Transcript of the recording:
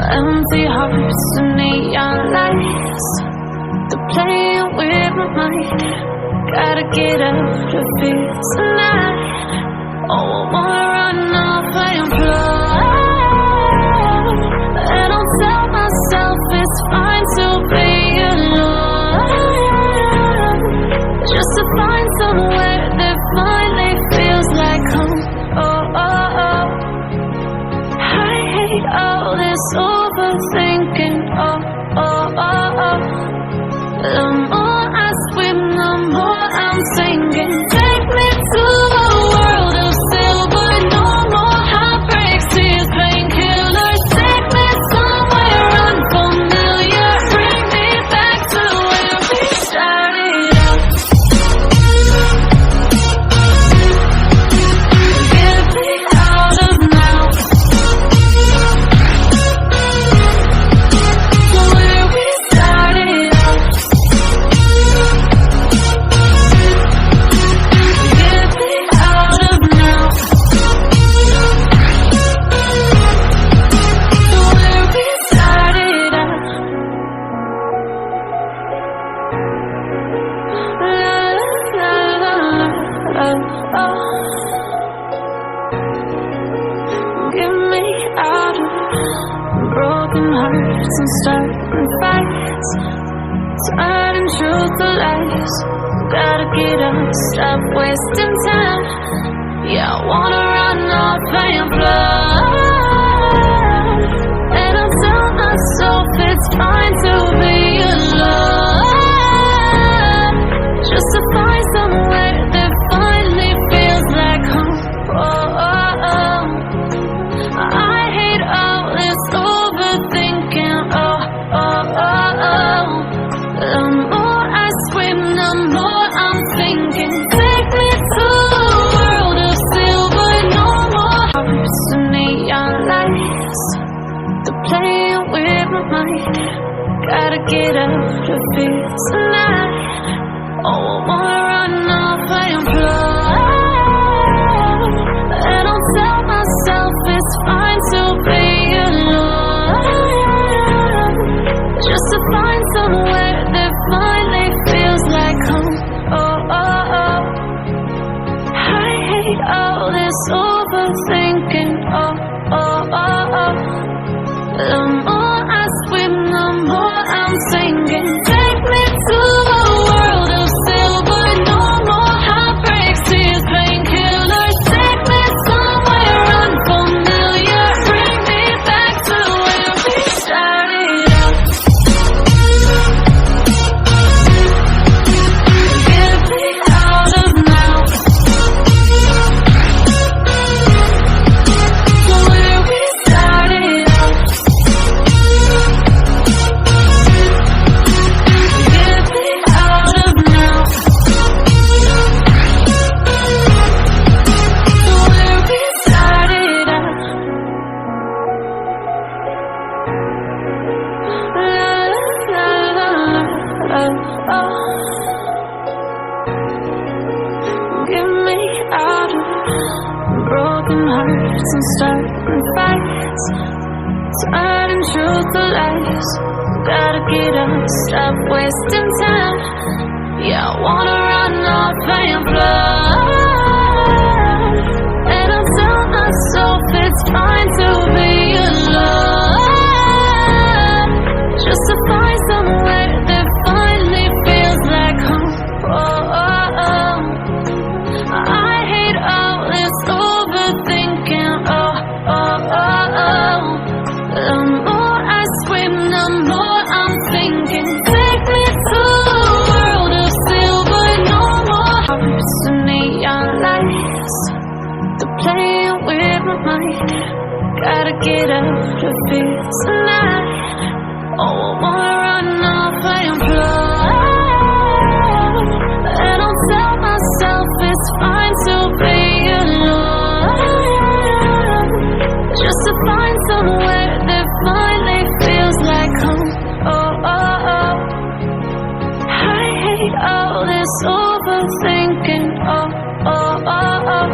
Empty hearts and neon lights, they're playing with my mind. Gotta get out of here tonight. Oh, I wanna run off and fly. And I'll tell myself it's fine to be alone, just to find somewhere that finally feels like home. Oh, oh, oh. I hate all this overthinking. Oh, oh, oh, oh. The more I swim, the more I'm sinking. Take me to a world of silver, no more heartbreaks, tears, painkillers. Take me somewhere unfamiliar, bring me back to where we started out. Get me out of now, to where we started out. Get me out of now, to where we started out. La, la, la, la, oh. Get me out of broken hearts and starting fights, turning truth to lies. Gotta get up, stop wasting time. Yeah, I wanna run off and fly. And I'll tell myself it's fine to be alone, just to find somewhere that finally feels like home. Oh, oh, oh. I hate all this overthinking. Oh, oh, oh, oh. The more I swim, the more I'm thinking. Take me to a world of silver, no more hearts and neon lights, they're playing with my mind. Gotta get out of here tonight. Oh, I wanna run off and fly. And I'll tell myself it's fine to be alone, just to find somewhere that finally feels like home. Oh, oh, oh. I hate all this overthinking. Oh, oh, oh, oh. The more I swim, the more I'm sinking. Take me to a world of silver, no more heartbreaks, tears, painkillers. Take me somewhere unfamiliar, bring me back to where we started out. Get me out of now, to where we started out. Get me out of now, to where we started out. La, la, la, la, oh. Get me out of broken hearts and starting fights, turning truth to lies. Gotta get up, stop wasting time. Yeah, I wanna run off and fly. And I'll tell myself it's fine to be alone, just to find somewhere that finally feels like home. Oh, oh, oh. I hate all this overthinking. Oh, oh, oh, oh. The more I swim, the more I'm thinking. Take me to a world of silver, no more hearts and neon lights, they're playing with my mind. Gotta get out of here tonight. Oh, I wanna run off and fly. And I'll tell myself it's fine to be alone, just to find somewhere that finally feels like home. Oh, oh, oh. I hate all this overthinking. Oh, oh, oh, oh.